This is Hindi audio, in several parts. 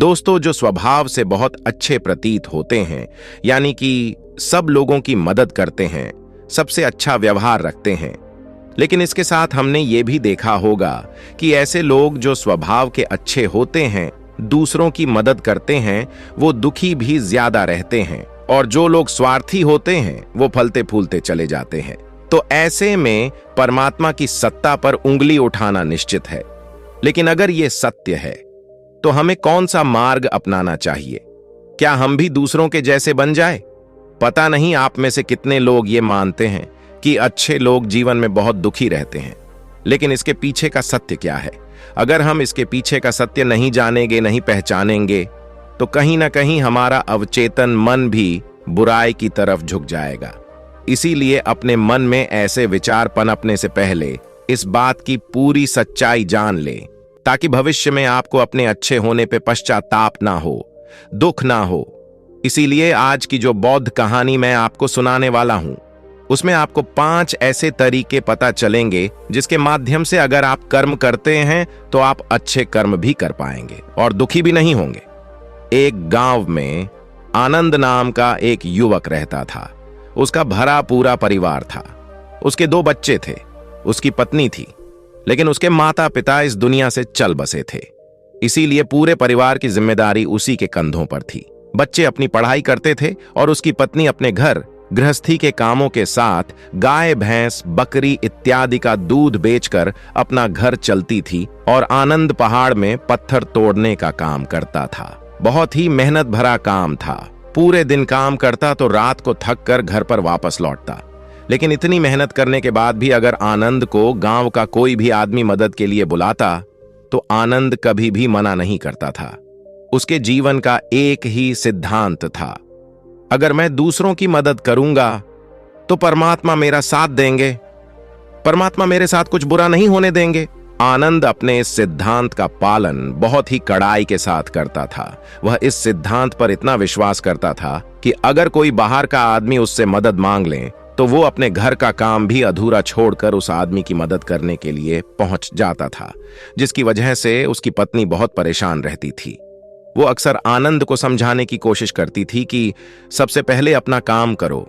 दोस्तों, जो स्वभाव से बहुत अच्छे प्रतीत होते हैं, यानी कि सब लोगों की मदद करते हैं, सबसे अच्छा व्यवहार रखते हैं, लेकिन इसके साथ हमने ये भी देखा होगा कि ऐसे लोग जो स्वभाव के अच्छे होते हैं, दूसरों की मदद करते हैं, वो दुखी भी ज्यादा रहते हैं, और जो लोग स्वार्थी होते हैं वो फलते फूलते चले जाते हैं। तो ऐसे में परमात्मा की सत्ता पर उंगली उठाना निश्चित है। लेकिन अगर ये सत्य है तो हमें कौन सा मार्ग अपनाना चाहिए? क्या हम भी दूसरों के जैसे बन जाए? पता नहीं आप में से कितने लोग ये मानते हैं कि अच्छे लोग जीवन में बहुत दुखी रहते हैं, लेकिन इसके पीछे का सत्य क्या है? अगर हम इसके पीछे का सत्य नहीं जानेंगे, नहीं पहचानेंगे, तो कहीं ना कहीं हमारा अवचेतन मन भी बुराई की तरफ झुक जाएगा। इसीलिए अपने मन में ऐसे विचार पनपने से पहले इस बात की पूरी सच्चाई जान ले, ताकि भविष्य में आपको अपने अच्छे होने पे पश्चाताप ना हो, दुख ना हो। इसीलिए आज की जो बौद्ध कहानी मैं आपको सुनाने वाला हूं, उसमें आपको 5 ऐसे तरीके पता चलेंगे जिसके माध्यम से अगर आप कर्म करते हैं तो आप अच्छे कर्म भी कर पाएंगे और दुखी भी नहीं होंगे। एक गांव में आनंद नाम का एक युवक रहता था। उसका भरा पूरा परिवार था। उसके 2 बच्चे थे, उसकी पत्नी थी, लेकिन उसके माता पिता इस दुनिया से चल बसे थे। इसीलिए पूरे परिवार की जिम्मेदारी उसी के कंधों पर थी। बच्चे अपनी पढ़ाई करते थे और उसकी पत्नी अपने घर गृहस्थी के कामों के साथ गाय, भैंस, बकरी इत्यादि का दूध बेचकर अपना घर चलती थी और आनंद पहाड़ में पत्थर तोड़ने का काम करता था। बहुत ही मेहनत भरा काम था। पूरे दिन काम करता तो रात को थक कर घर पर वापस लौटता। लेकिन इतनी मेहनत करने के बाद भी अगर आनंद को गांव का कोई भी आदमी मदद के लिए बुलाता तो आनंद कभी भी मना नहीं करता था। उसके जीवन का एक ही सिद्धांत था, अगर मैं दूसरों की मदद करूंगा तो परमात्मा मेरा साथ देंगे, परमात्मा मेरे साथ कुछ बुरा नहीं होने देंगे। आनंद अपने इस सिद्धांत का पालन बहुत ही कड़ाई के साथ करता था। वह इस सिद्धांत पर इतना विश्वास करता था कि अगर कोई बाहर का आदमी उससे मदद मांग ले तो वो अपने घर का काम भी अधूरा छोड़कर उस आदमी की मदद करने के लिए पहुंच जाता था, जिसकी वजह से उसकी पत्नी बहुत परेशान रहती थी। वो अक्सर आनंद को समझाने की कोशिश करती थी कि सबसे पहले अपना काम करो,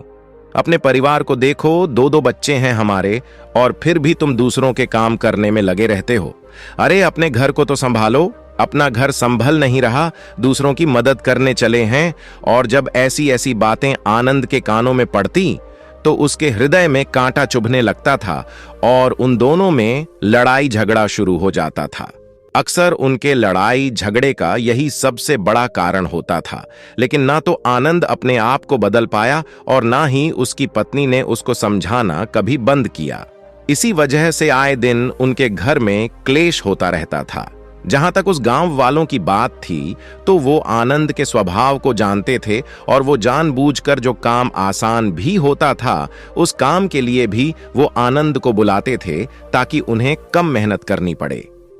अपने परिवार को देखो, 2 बच्चे हैं हमारे और फिर भी तुम दूसरों के काम करने में लगे रहते हो। अरे अपने घर को तो संभालो, अपना घर संभल नहीं रहा, दूसरों की मदद करने चले हैं। और जब ऐसी ऐसी बातें आनंद के कानों में पड़ती तो उसके हृदय में कांटा चुभने लगता था और उन दोनों में लड़ाई झगड़ा शुरू हो जाता था। अक्सर उनके लड़ाई झगड़े का यही सबसे बड़ा कारण होता था। लेकिन ना तो आनंद अपने आप को बदल पाया और ना ही उसकी पत्नी ने उसको समझाना कभी बंद किया। इसी वजह से आए दिन उनके घर में क्लेश होता रहता था। जहां तक उस गांव वालों की बात थी तो वो आनंद के स्वभाव को जानते थे और वो जानबूझकर जो काम आसान भी होता था उस काम के लिए भी वो आनंद को बुलाते थे ताकि उन्हें कम मेहनत करनी पड़े।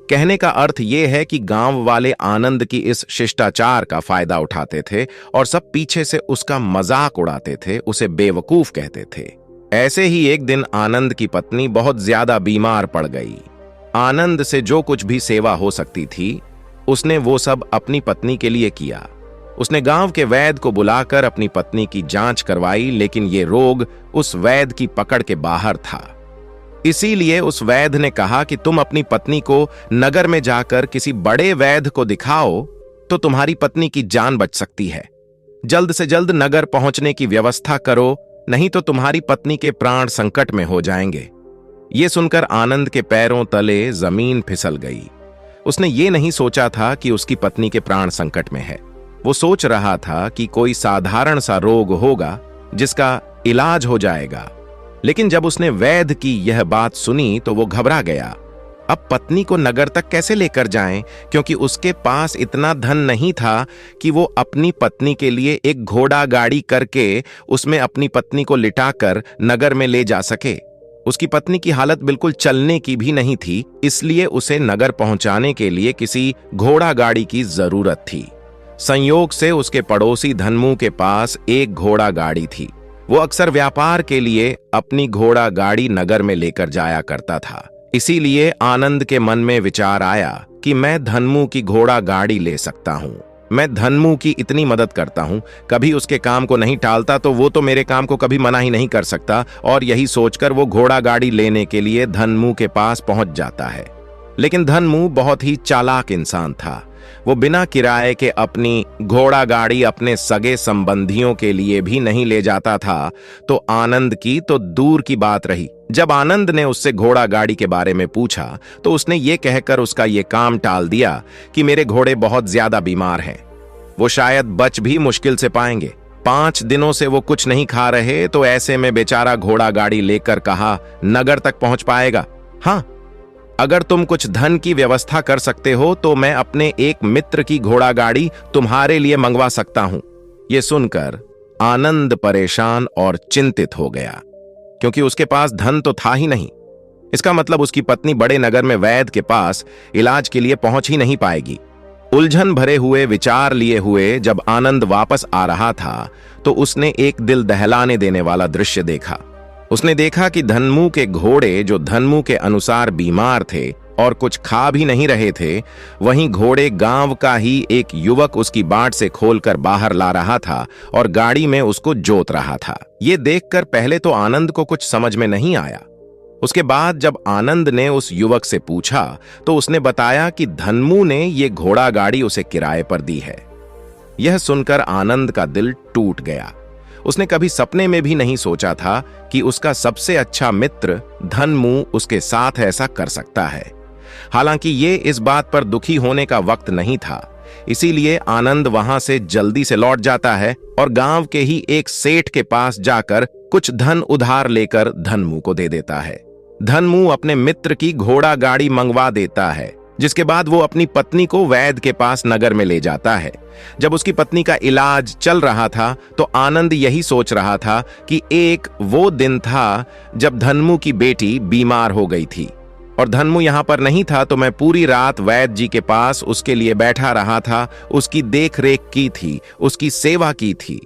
कहने का अर्थ ये है कि गांव वाले आनंद की इस शिष्टाचार का फायदा उठाते थे और सब पीछे से उसका मजाक उड़ाते थे, उसे बेवकूफ कहते थे। ऐसे ही एक दिन आनंद की पत्नी बहुत ज्यादा बीमार पड़ गई। आनंद से जो कुछ भी सेवा हो सकती थी उसने वो सब अपनी पत्नी के लिए किया। उसने गांव के वैद्य को बुलाकर अपनी पत्नी की जांच करवाई, लेकिन ये रोग उस वैद्य की पकड़ के बाहर था। इसीलिए उस वैद्य ने कहा कि तुम अपनी पत्नी को नगर में जाकर किसी बड़े वैद्य को दिखाओ तो तुम्हारी पत्नी की जान बच सकती है। जल्द से जल्द नगर पहुंचने की व्यवस्था करो, नहीं तो तुम्हारी पत्नी के प्राण संकट में हो जाएंगे। ये सुनकर आनंद के पैरों तले जमीन फिसल गई। उसने ये नहीं सोचा था कि उसकी पत्नी के प्राण संकट में है। वो सोच रहा था कि कोई साधारण सा रोग होगा जिसका इलाज हो जाएगा। लेकिन जब उसने वैद्य की यह बात सुनी तो वो घबरा गया। अब पत्नी को नगर तक कैसे लेकर जाएं, क्योंकि उसके पास इतना धन नहीं था कि वो अपनी पत्नी के लिए एक घोड़ा गाड़ी करके उसमें अपनी पत्नी को लिटाकर नगर में ले जा सके। उसकी पत्नी की हालत बिल्कुल चलने की भी नहीं थी, इसलिए उसे नगर पहुंचाने के लिए किसी घोड़ा गाड़ी की जरूरत थी। संयोग से उसके पड़ोसी धनमू के पास एक घोड़ा गाड़ी थी। वो अक्सर व्यापार के लिए अपनी घोड़ा गाड़ी नगर में लेकर जाया करता था। इसीलिए आनंद के मन में विचार आया कि मैं धनमू की घोड़ा गाड़ी ले सकता हूँ। मैं धनमू की इतनी मदद करता हूं, कभी उसके काम को नहीं टालता, तो वो तो मेरे काम को कभी मना ही नहीं कर सकता। और यही सोचकर वो घोड़ा गाड़ी लेने के लिए धनमू के पास पहुंच जाता है। लेकिन धनमू बहुत ही चालाक इंसान था। वो बिना किराए के अपनी घोड़ा गाड़ी अपने सगे संबंधियों के लिए भी नहीं ले जाता था, तो आनंद की तो दूर की बात रही। जब आनंद ने उससे घोड़ा गाड़ी के बारे में पूछा, तो उसने ये कहकर उसका ये काम टाल दिया कि मेरे घोड़े बहुत ज्यादा बीमार हैं, वो शायद बच भी मुश्किल से पाएंगे। 5 दिनों से वो कुछ नहीं खा रहे, तो ऐसे में बेचारा घोड़ा गाड़ी लेकर कहा नगर तक पहुंच पाएगा। हाँ, अगर तुम कुछ धन की व्यवस्था कर सकते हो तो मैं अपने एक मित्र की घोड़ा गाड़ी तुम्हारे लिए मंगवा सकता हूं। यह सुनकर आनंद परेशान और चिंतित हो गया, क्योंकि उसके पास धन तो था ही नहीं। इसका मतलब उसकी पत्नी बड़े नगर में वैद्य के पास इलाज के लिए पहुंच ही नहीं पाएगी। उलझन भरे हुए विचार लिए हुए जब आनंद वापस आ रहा था, तो उसने एक दिल दहलाने देने वाला दृश्य देखा। उसने देखा कि धनमू के घोड़े, जो धनमू के अनुसार बीमार थे और कुछ खा भी नहीं रहे थे, वहीं घोड़े गांव का ही एक युवक उसकी बाट से खोलकर बाहर ला रहा था और गाड़ी में उसको जोत रहा था। ये देखकर पहले तो आनंद को कुछ समझ में नहीं आया। उसके बाद जब आनंद ने उस युवक से पूछा, तो उसने बताया कि धनमू ने ये घोड़ा गाड़ी उसे किराए पर दी है। यह सुनकर आनंद का दिल टूट गया। उसने कभी सपने में भी नहीं सोचा था कि उसका सबसे अच्छा मित्र धनमू उसके साथ ऐसा कर सकता है। हालांकि ये इस बात पर दुखी होने का वक्त नहीं था, इसीलिए आनंद वहां से जल्दी से लौट जाता है और गांव के ही एक सेठ के पास जाकर कुछ धन उधार लेकर धनमू को दे देता है। धनमू अपने मित्र की घोड़ा गाड़ी मंगवा देता है, जिसके बाद वो अपनी पत्नी को वैद्य के पास नगर में ले जाता है। जब उसकी पत्नी का इलाज चल रहा था, तो आनंद यही सोच रहा था कि एक वो दिन था जब धनमू की बेटी बीमार हो गई थी और धनमू यहां पर नहीं था, तो मैं पूरी रात वैद्य जी के पास उसके लिए बैठा रहा था, उसकी देख रेख की थी, उसकी सेवा की थी।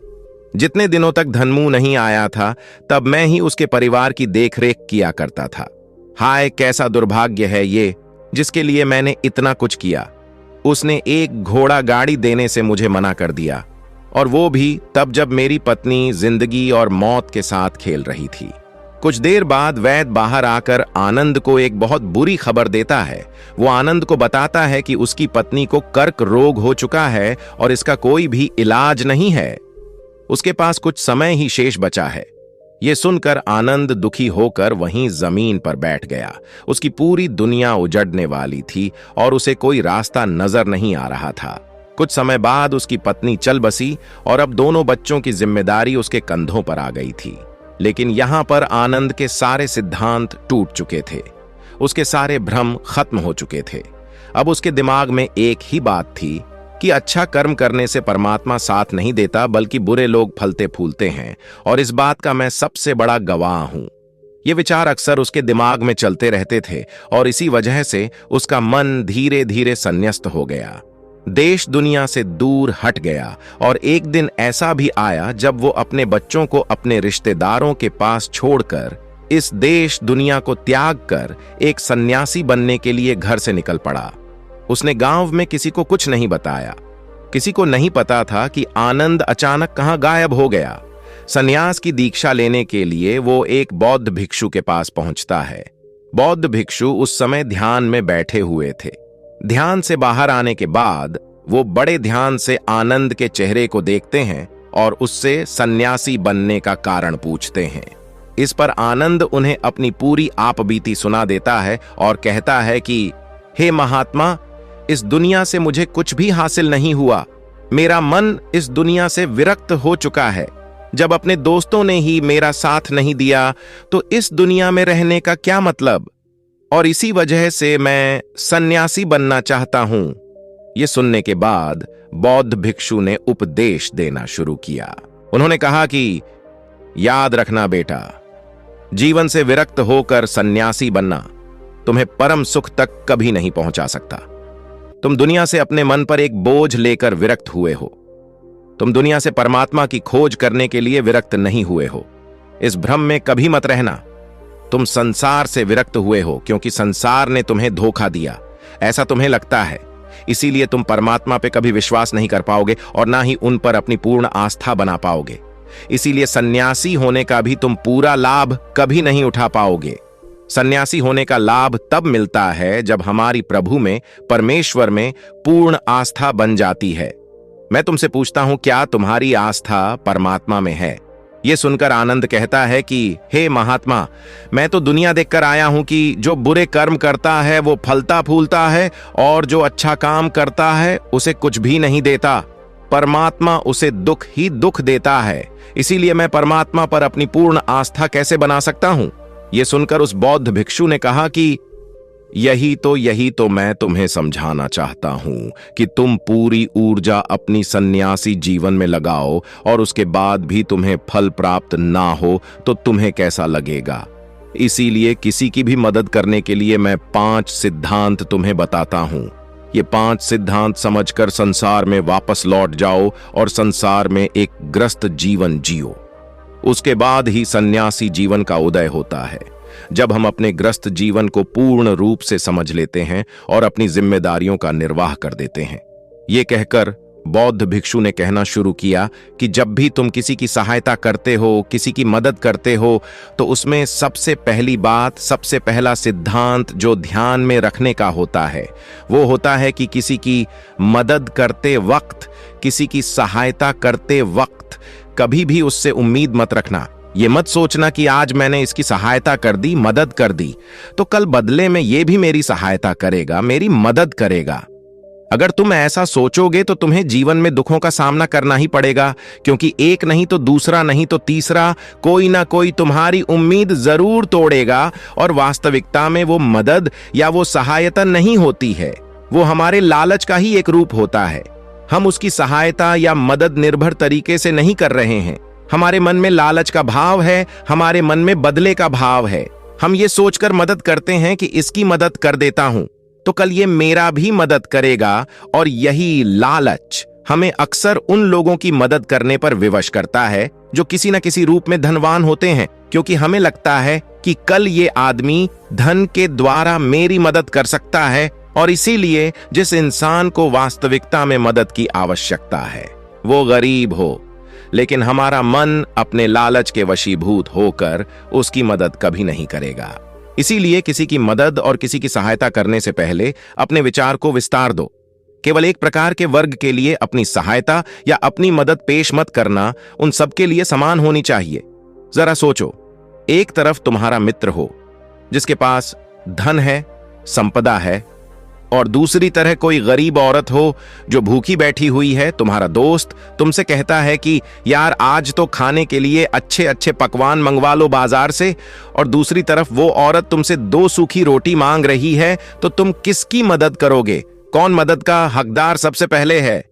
जितने दिनों तक धनमू नहीं आया था, तब मैं ही उसके परिवार की देख रेख किया करता था। हाय, कैसा दुर्भाग्य है ये, जिसके लिए मैंने इतना कुछ किया। उसने एक घोड़ा गाड़ी देने से मुझे मना कर दिया, और वो भी तब जब मेरी पत्नी जिंदगी और मौत के साथ खेल रही थी। कुछ देर बाद वैद्य बाहर आकर आनंद को एक बहुत बुरी खबर देता है। वो आनंद को बताता है कि उसकी पत्नी को कर्क रोग हो चुका है और इसका कोई भी इलाज नहीं है। उसके पास कुछ समय ही शेष बचा है। ये सुनकर आनंद दुखी होकर वहीं जमीन पर बैठ गया। उसकी पूरी दुनिया उजड़ने वाली थी और उसे कोई रास्ता नजर नहीं आ रहा था। कुछ समय बाद उसकी पत्नी चल बसी और अब दोनों बच्चों की जिम्मेदारी उसके कंधों पर आ गई थी। लेकिन यहां पर आनंद के सारे सिद्धांत टूट चुके थे, उसके सारे भ्रम खत्म हो चुके थे। अब उसके दिमाग में एक ही बात थी कि अच्छा कर्म करने से परमात्मा साथ नहीं देता, बल्कि बुरे लोग फलते फूलते हैं, और इस बात का मैं सबसे बड़ा गवाह हूं। ये विचार अक्सर उसके दिमाग में चलते रहते थे और इसी वजह से उसका मन धीरे धीरे संन्यस्त हो गया, देश दुनिया से दूर हट गया। और एक दिन ऐसा भी आया जब वो अपने बच्चों को अपने रिश्तेदारों के पास छोड़कर इस देश दुनिया को त्याग कर एक सन्यासी बनने के लिए घर से निकल पड़ा। उसने गांव में किसी को कुछ नहीं बताया। किसी को नहीं पता था कि आनंद अचानक कहां गायब हो गया। सन्यास की दीक्षा लेने के लिए वो एक बौद्ध भिक्षु के पास पहुंचता है। बौद्ध भिक्षु उस समय ध्यान में बैठे हुए थे। ध्यान से बाहर आने के बाद वो बड़े ध्यान से आनंद के चेहरे को देखते हैं और उससे सन्यासी बनने का कारण पूछते हैं। इस पर आनंद उन्हें अपनी पूरी आपबीती सुना देता है और कहता है कि हे महात्मा, इस दुनिया से मुझे कुछ भी हासिल नहीं हुआ। मेरा मन इस दुनिया से विरक्त हो चुका है। जब अपने दोस्तों ने ही मेरा साथ नहीं दिया, तो इस दुनिया में रहने का क्या मतलब? और इसी वजह से मैं सन्यासी बनना चाहता हूं। यह सुनने के बाद बौद्ध भिक्षु ने उपदेश देना शुरू किया। उन्होंने कहा कि याद रखना बेटा, जीवन से विरक्त होकर सन्यासी बनना तुम्हें परम सुख तक कभी नहीं पहुंचा सकता। तुम दुनिया से अपने मन पर एक बोझ लेकर विरक्त हुए हो। तुम दुनिया से परमात्मा की खोज करने के लिए विरक्त नहीं हुए हो। इस भ्रम में कभी मत रहना। तुम संसार से विरक्त हुए हो क्योंकि संसार ने तुम्हें धोखा दिया, ऐसा तुम्हें लगता है। इसीलिए तुम परमात्मा पे कभी विश्वास नहीं कर पाओगे और ना ही उन पर अपनी पूर्ण आस्था बना पाओगे। इसीलिए सन्यासी होने का भी तुम पूरा लाभ कभी नहीं उठा पाओगे। सन्यासी होने का लाभ तब मिलता है जब हमारी प्रभु में, परमेश्वर में पूर्ण आस्था बन जाती है। मैं तुमसे पूछता हूं, क्या तुम्हारी आस्था परमात्मा में है? यह सुनकर आनंद कहता है कि हे महात्मा, मैं तो दुनिया देखकर आया हूं कि जो बुरे कर्म करता है वो फलता फूलता है और जो अच्छा काम करता है उसे कुछ भी नहीं देता। परमात्मा उसे दुख ही दुख देता है। इसीलिए मैं परमात्मा पर अपनी पूर्ण आस्था कैसे बना सकता हूं? यह सुनकर उस बौद्ध भिक्षु ने कहा कि यही तो मैं तुम्हें समझाना चाहता हूं कि तुम पूरी ऊर्जा अपनी सन्यासी जीवन में लगाओ और उसके बाद भी तुम्हें फल प्राप्त ना हो तो तुम्हें कैसा लगेगा। इसीलिए किसी की भी मदद करने के लिए मैं 5 सिद्धांत तुम्हें बताता हूं। ये 5 सिद्धांत समझकर संसार में वापस लौट जाओ और संसार में एक ग्रस्त जीवन जियो। उसके बाद ही सन्यासी जीवन का उदय होता है, जब हम अपने ग्रस्त जीवन को पूर्ण रूप से समझ लेते हैं और अपनी जिम्मेदारियों का निर्वाह कर देते हैं। ये कहकर बौद्ध भिक्षु ने कहना शुरू किया कि जब भी तुम किसी की सहायता करते हो, किसी की मदद करते हो, तो उसमें सबसे पहली बात, सबसे पहला सिद्धांत जो ध्यान में रखने का होता है वो होता है कि किसी की मदद करते वक्त, किसी की सहायता करते वक्त कभी भी उससे उम्मीद मत रखना। ये मत सोचना कि आज मैंने इसकी सहायता कर दी, मदद कर दी, तो कल बदले में ये भी मेरी सहायता करेगा, मेरी मदद करेगा। अगर तुम ऐसा सोचोगे तो तुम्हें जीवन में दुखों का सामना करना ही पड़ेगा, क्योंकि एक नहीं तो दूसरा नहीं तो तीसरा कोई ना कोई तुम्हारी उम्मीद जरूर तोड़ेगा। और वास्तविकता में वो मदद या वो सहायता नहीं होती है, वो हमारे लालच का ही एक रूप होता है। हम उसकी सहायता या मदद निर्भर तरीके से नहीं कर रहे हैं। हमारे मन में लालच का भाव है, हमारे मन में बदले का भाव है। हम ये सोचकर मदद करते हैं कि इसकी मदद कर देता हूं तो कल ये मेरा भी मदद करेगा, और यही लालच हमें अक्सर उन लोगों की मदद करने पर विवश करता है जो किसी न किसी रूप में धनवान होते हैं, क्योंकि हमें लगता है कि कल ये आदमी धन के द्वारा मेरी मदद कर सकता है। और इसीलिए जिस इंसान को वास्तविकता में मदद की आवश्यकता है वो गरीब हो, लेकिन हमारा मन अपने लालच के वशीभूत होकर उसकी मदद कभी नहीं करेगा। इसीलिए किसी की मदद और किसी की सहायता करने से पहले अपने विचार को विस्तार दो। केवल एक प्रकार के वर्ग के लिए अपनी सहायता या अपनी मदद पेश मत करना, उन सबके लिए समान होनी चाहिए। जरा सोचो, एक तरफ तुम्हारा मित्र हो जिसके पास धन है, संपदा है, और दूसरी तरह कोई गरीब औरत हो जो भूखी बैठी हुई है। तुम्हारा दोस्त तुमसे कहता है कि यार आज तो खाने के लिए अच्छे अच्छे पकवान मंगवा लो बाजार से, और दूसरी तरफ वो औरत तुमसे 2 सूखी रोटी मांग रही है, तो तुम किसकी मदद करोगे? कौन मदद का हकदार सबसे पहले है?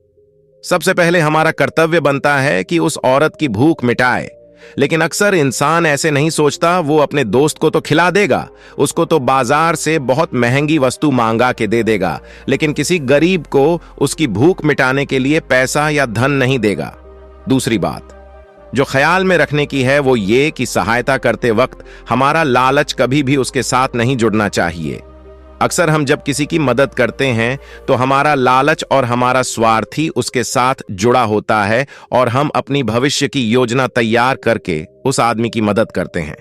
सबसे पहले हमारा कर्तव्य बनता है कि उस औरत की भूख मिटाए, लेकिन अक्सर इंसान ऐसे नहीं सोचता। वो अपने दोस्त को तो खिला देगा, उसको तो बाजार से बहुत महंगी वस्तु मांगा के दे देगा, लेकिन किसी गरीब को उसकी भूख मिटाने के लिए पैसा या धन नहीं देगा। दूसरी बात जो ख्याल में रखने की है वो ये कि सहायता करते वक्त हमारा लालच कभी भी उसके साथ नहीं जुड़ना चाहिए। अक्सर हम जब किसी की मदद करते हैं तो हमारा लालच और हमारा स्वार्थी उसके साथ जुड़ा होता है, और हम अपनी भविष्य की योजना तैयार करके उस आदमी की मदद करते हैं।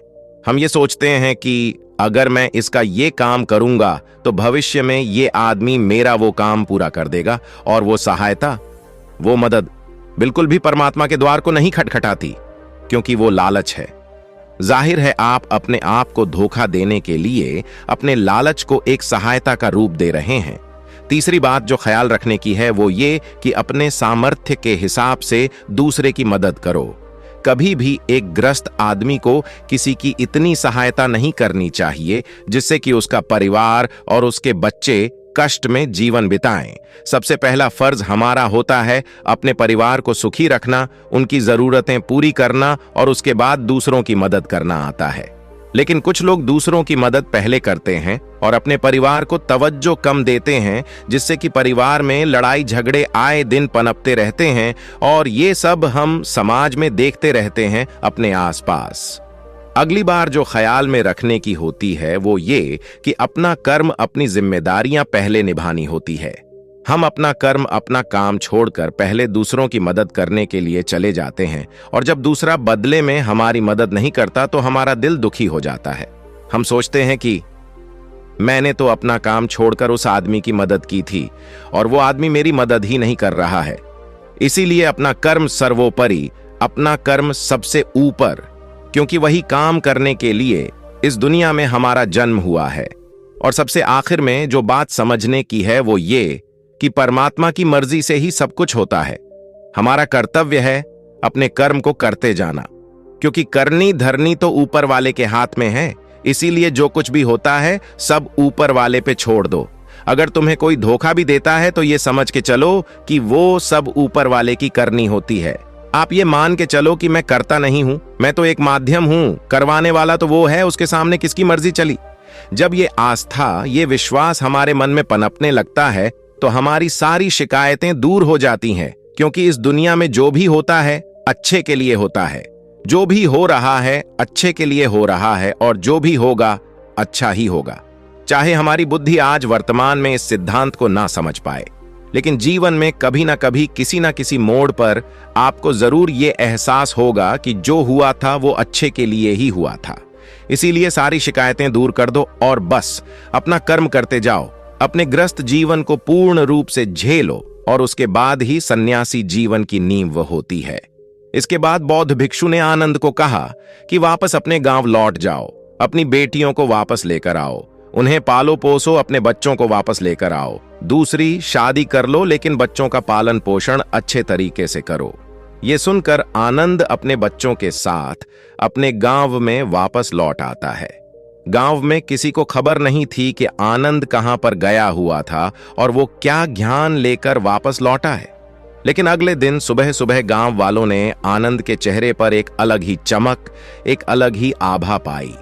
हम ये सोचते हैं कि अगर मैं इसका ये काम करूंगा तो भविष्य में ये आदमी मेरा वो काम पूरा कर देगा, और वो सहायता, वो मदद बिल्कुल भी परमात्मा के द्वार को नहीं खटखटाती, क्योंकि वो लालच है। जाहिर है आप अपने आप को धोखा देने के लिए अपने लालच को एक सहायता का रूप दे रहे हैं। तीसरी बात जो ख्याल रखने की है वो ये कि अपने सामर्थ्य के हिसाब से दूसरे की मदद करो। कभी भी एक ग्रस्त आदमी को किसी की इतनी सहायता नहीं करनी चाहिए जिससे कि उसका परिवार और उसके बच्चे कष्ट में जीवन बिताएं। सबसे पहला फर्ज हमारा होता है अपने परिवार को सुखी रखना, उनकी जरूरतें पूरी करना, और उसके बाद दूसरों की मदद करना आता है। लेकिन कुछ लोग दूसरों की मदद पहले करते हैं और अपने परिवार को तवज्जो कम देते हैं, जिससे कि परिवार में लड़ाई झगड़े आए दिन पनपते रहते हैं, और ये सब हम समाज में देखते रहते हैं अपने आसपास। अगली बार जो ख्याल में रखने की होती है वो ये कि अपना कर्म, अपनी जिम्मेदारियां पहले निभानी होती है। हम अपना कर्म, अपना काम छोड़कर पहले दूसरों की मदद करने के लिए चले जाते हैं, और जब दूसरा बदले में हमारी मदद नहीं करता तो हमारा दिल दुखी हो जाता है। हम सोचते हैं कि मैंने तो अपना काम छोड़कर उस आदमी की मदद की थी और वो आदमी मेरी मदद ही नहीं कर रहा है। इसीलिए अपना कर्म सर्वोपरि, अपना कर्म सबसे ऊपर, क्योंकि वही काम करने के लिए इस दुनिया में हमारा जन्म हुआ है। और सबसे आखिर में जो बात समझने की है वो ये कि परमात्मा की मर्जी से ही सब कुछ होता है। हमारा कर्तव्य है अपने कर्म को करते जाना, क्योंकि करनी धरनी तो ऊपर वाले के हाथ में है। इसीलिए जो कुछ भी होता है सब ऊपर वाले पे छोड़ दो। अगर तुम्हें कोई धोखा भी देता है तो ये समझ के चलो कि वो सब ऊपर वाले की करनी होती है। आप ये मान के चलो कि मैं करता नहीं हूं, मैं तो एक माध्यम हूं, करवाने वाला तो वो है, उसके सामने किसकी मर्जी चली। जब ये आस्था, ये विश्वास हमारे मन में पनपने लगता है तो हमारी सारी शिकायतें दूर हो जाती हैं, क्योंकि इस दुनिया में जो भी होता है अच्छे के लिए होता है। जो भी हो रहा है अच्छे के लिए हो रहा है, और जो भी होगा अच्छा ही होगा। चाहे हमारी बुद्धि आज वर्तमान में इस सिद्धांत को ना समझ पाए, लेकिन जीवन में कभी ना कभी किसी ना किसी मोड़ पर आपको जरूर ये एहसास होगा कि जो हुआ था वो अच्छे के लिए ही हुआ था। इसीलिए सारी शिकायतें दूर कर दो और बस अपना कर्म करते जाओ। अपने ग्रस्त जीवन को पूर्ण रूप से झेलो, और उसके बाद ही सन्यासी जीवन की नींव होती है। इसके बाद बौद्ध भिक्षु ने आनंद को कहा कि वापस अपने गांव लौट जाओ, अपनी बेटियों को वापस लेकर आओ, उन्हें पालो पोसो, अपने बच्चों को वापस लेकर आओ। दूसरी शादी कर लो, लेकिन बच्चों का पालन पोषण अच्छे तरीके से करो। ये सुनकर आनंद अपने बच्चों के साथ अपने गांव में वापस लौट आता है। गांव में किसी को खबर नहीं थी कि आनंद कहां पर गया हुआ था और वो क्या ज्ञान लेकर वापस लौटा है। लेकिन अगले दिन सुबह सुबह गांव वालों ने आनंद के चेहरे पर एक अलग ही चमक, एक अलग ही आभा पाई।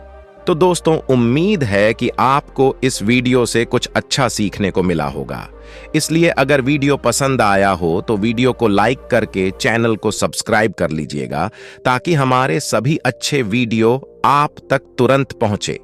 तो दोस्तों, उम्मीद है कि आपको इस वीडियो से कुछ अच्छा सीखने को मिला होगा। इसलिए अगर वीडियो पसंद आया हो तो वीडियो को लाइक करके चैनल को सब्सक्राइब कर लीजिएगा, ताकि हमारे सभी अच्छे वीडियो आप तक तुरंत पहुंचे।